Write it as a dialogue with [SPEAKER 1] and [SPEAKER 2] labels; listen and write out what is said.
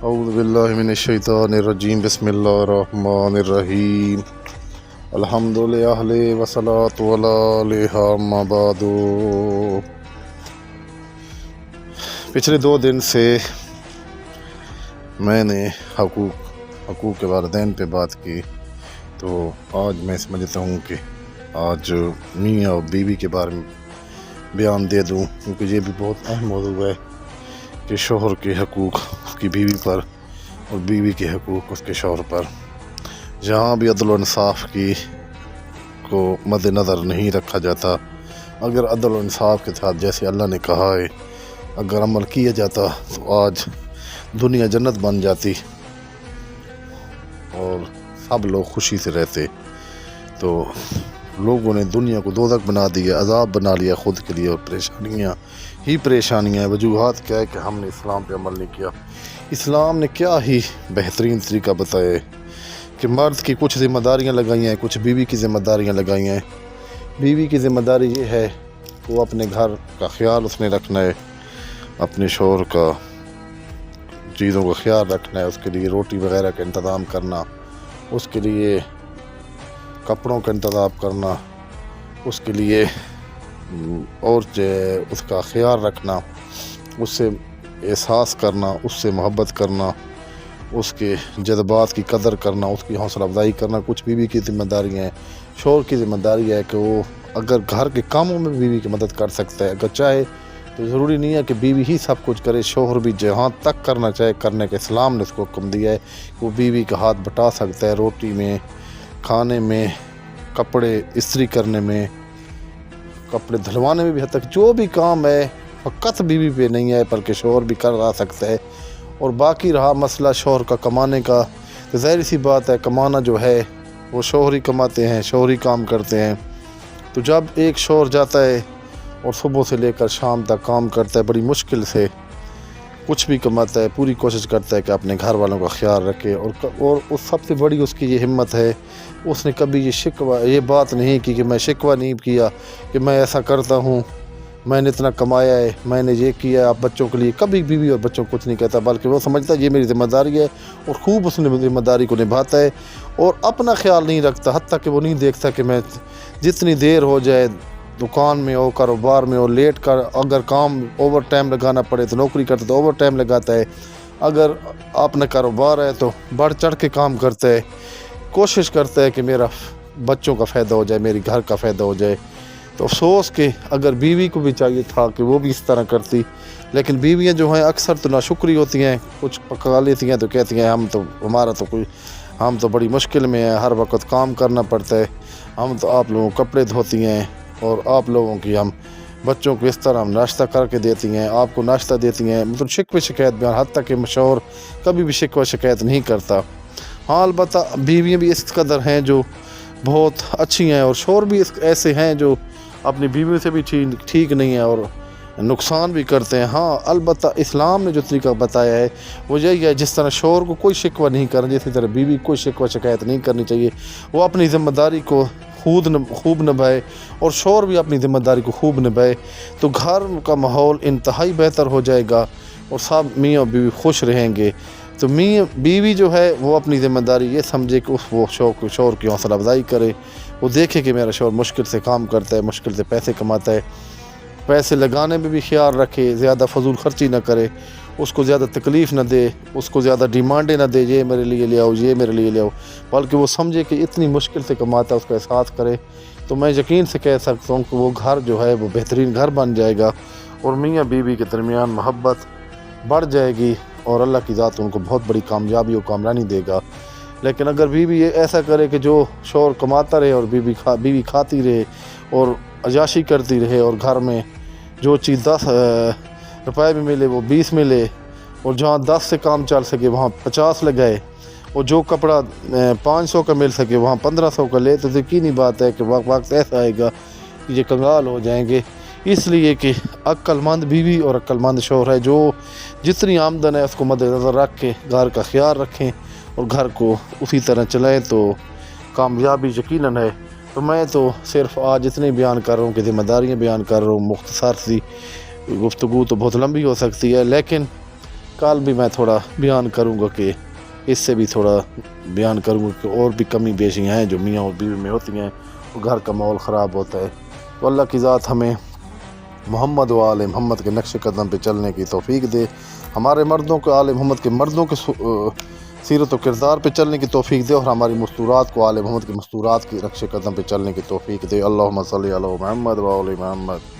[SPEAKER 1] اعوذ باللہ من الشیطان الرجیم بسم اللہ الرحمن الرحیم الحمد للہ وصلاۃ علیہ اما بعد۔ پچھلے 2 دن سے میں نے حقوق والدین پہ بات کی، تو آج میں سمجھتا ہوں کہ آج میاں اور بیوی کے بارے میں بیان دے دوں، کیونکہ یہ بھی بہت اہم موضوع ہے کہ شوہر کے حقوق اس کی بیوی پر اور بیوی کے حقوق اس کے شوہر پر۔ جہاں بھی عدل و انصاف کو مد نظر نہیں رکھا جاتا، اگر عدل و انصاف کے ساتھ جیسے اللہ نے کہا ہے اگر عمل کیا جاتا تو آج دنیا جنت بن جاتی اور سب لوگ خوشی سے رہتے۔ تو لوگوں نے دنیا کو دوزخ بنا دیا، عذاب بنا لیا خود کے لیے، اور پریشانیاں وجوہات کیا ہے کہ ہم نے اسلام پہ عمل نہیں کیا۔ اسلام نے کیا ہی بہترین طریقہ بتایا ہے کہ مرد کی کچھ ذمہ داریاں لگائی ہیں، کچھ بیوی کی ذمہ داریاں لگائی ہیں۔ بیوی کی ذمہ داری یہ ہے کہ وہ اپنے گھر کا خیال اس نے رکھنا ہے، اپنے شوہر کا چیزوں کا خیال رکھنا ہے، اس کے لیے روٹی وغیرہ کا انتظام کرنا، اس کے لیے کپڑوں کا انتظام کرنا، اس کے لیے اور اس کا خیال رکھنا، اس سے احساس کرنا، اس سے محبت کرنا، اس کے جذبات کی قدر کرنا، اس کی حوصلہ افزائی کرنا۔ کچھ بیوی کی ذمہ داریاں ہیں۔ شوہر کی ذمہ داری ہے کہ وہ اگر گھر کے کاموں میں بیوی کی مدد کر سکتا ہے، اگر چاہے تو ضروری نہیں ہے کہ بیوی ہی سب کچھ کرے، شوہر بھی جہاں تک کرنا چاہے کرنے کا اسلام نے اس کو حکم دیا ہے کہ وہ بیوی کا ہاتھ بٹا سکتا ہے، روٹی میں، کھانے میں، کپڑے استری کرنے میں، کپڑے دھلوانے میں بھی، حد تک جو بھی کام ہے فقط بیوی پہ نہیں ہے بلکہ شوہر بھی کر رہا سکتا ہے۔ اور باقی رہا مسئلہ شوہر کا کمانے کا، تو ظاہر سی بات ہے کمانا جو ہے وہ شوہر ہی کماتے ہیں، شوہر ہی کام کرتے ہیں۔ تو جب ایک شوہر جاتا ہے اور صبح سے لے کر شام تک کام کرتا ہے، بڑی مشکل سے کچھ بھی کماتا ہے، پوری کوشش کرتا ہے کہ اپنے گھر والوں کا خیال رکھے، اور اس سب سے بڑی اس کی یہ ہمت ہے، اس نے کبھی یہ بات نہیں کی کہ میں شکوہ نہیں کیا کہ میں ایسا کرتا ہوں، میں نے اتنا کمایا ہے، میں نے یہ کیا ہے، آپ بچوں کے لیے کبھی بیوی اور بچوں کو کچھ نہیں کہتا، بلکہ وہ سمجھتا ہے یہ میری ذمہ داری ہے، اور خوب اس نے ذمہ داری کو نبھاتا ہے، اور اپنا خیال نہیں رکھتا، حتیٰ کہ وہ نہیں دیکھتا کہ میں جتنی دیر ہو جائے دکان میں ہو، کاروبار میں ہو، لیٹ کر اگر کام اوور ٹائم لگانا پڑے تو نوکری کرتا تو اوور ٹائم لگاتا ہے، اگر اپنا کاروبار ہے تو بڑھ چڑھ کے کام کرتا ہے، کوشش کرتا ہے کہ میرا بچوں کا فائدہ ہو جائے، میری گھر کا فائدہ ہو جائے۔ تو افسوس کہ اگر بیوی کو بھی چاہیے تھا کہ وہ بھی اس طرح کرتی، لیکن بیویاں جو ہیں اکثر تو ناشکری ہوتی ہیں، کچھ پکا لیتی ہیں تو کہتی ہیں ہم تو بڑی مشکل میں ہیں، ہر وقت کام کرنا پڑتا ہے، ہم تو آپ لوگوں کو کپڑے دھوتی ہیں، اور آپ لوگوں کی ہم بچوں کو اس طرح ہم ناشتہ کر کے دیتی ہیں، آپ کو ناشتہ دیتی ہیں، مطلب شکوے شکایت بیان، حتیٰ کہ شوہر کبھی بھی شکوہ شکایت نہیں کرتا۔ ہاں البتہ بیویاں بھی اس قدر ہیں جو بہت اچھی ہیں، اور شوہر بھی ایسے ہیں جو اپنی بیوی سے بھی ٹھیک نہیں ہے اور نقصان بھی کرتے ہیں۔ ہاں البتہ اسلام نے جو طریقہ بتایا ہے وہ یہی ہے، جس طرح شوہر کو کوئی شکوہ نہیں کرنا، اسی طرح بیوی کوئی شکوہ شکایت نہیں کرنی چاہیے، وہ اپنی ذمہ داری کو خوب نبھائے اور شوہر بھی اپنی ذمہ داری کو خوب نبھائے، تو گھر کا ماحول انتہائی بہتر ہو جائے گا اور سب میاں اور بیوی خوش رہیں گے۔ تو بیوی جو ہے وہ اپنی ذمہ داری یہ سمجھے کہ وہ شوہر کی حوصلہ افزائی کرے، وہ دیکھے کہ میرا شوہر مشکل سے کام کرتا ہے، مشکل سے پیسے کماتا ہے، پیسے لگانے میں بھی خیال رکھے، زیادہ فضول خرچی نہ کرے، اس کو زیادہ تکلیف نہ دے، اس کو زیادہ ڈیمانڈیں نہ دے، یہ میرے لیے لے آؤ، یہ میرے لیے لے آؤ، بلکہ وہ سمجھے کہ اتنی مشکل سے کماتا ہے، اس کا احساس کرے۔ تو میں یقین سے کہہ سکتا ہوں کہ وہ گھر جو ہے وہ بہترین گھر بن جائے گا، اور میاں بیوی کے درمیان محبت بڑھ جائے گی، اور اللہ کی ذات ان کو بہت بڑی کامیابی اور کامرانی دے گا۔ لیکن اگر بیوی یہ ایسا کرے کہ جو شوہر کماتا رہے اور بیوی کھاتی رہے اور عیاشی کرتی رہے، اور گھر میں جو چیز 10 روپے میں ملے وہ 20 ملے، اور جہاں 10 سے کام چل سکے وہاں 50 لگائے، اور جو کپڑا 500 کا مل سکے وہاں 1500 کا لے، تو یقینی بات ہے کہ وقت ایسا آئے گا کہ یہ کنگال ہو جائیں گے۔ اس لیے کہ عقل مند بیوی اور عقل مند شوہر ہے جو جتنی آمدن ہے اس کو مد نظر رکھ کے گھر کا خیال رکھیں اور گھر کو اسی طرح چلائیں، تو کامیابی یقیناً ہے۔ تو میں تو صرف آج اتنے بیان کر رہا ہوں کہ ذمہ داریاں بیان کر رہا ہوں، مختصر سی گفتگو تو بہت لمبی ہو سکتی ہے، لیکن کل بھی میں تھوڑا بیان کروں گا کہ اس سے بھی تھوڑا بیان کروں گا کہ اور بھی کمی بیشیاں ہیں جو میاں اور بیوی میں ہوتی ہیں، وہ گھر کا ماحول خراب ہوتا ہے۔ تو اللہ کی ذات ہمیں محمد و آل محمد کے نقش قدم پہ چلنے کی توفیق دے، ہمارے مردوں کو آل محمد کے مردوں کے سیرت و کردار پہ چلنے کی توفیق دے، اور ہماری مستورات کو آل محمد کے مستورات کی نقش قدم پہ چلنے کی توفیق دے۔ اللہم صلی علی محمد و آل محمد۔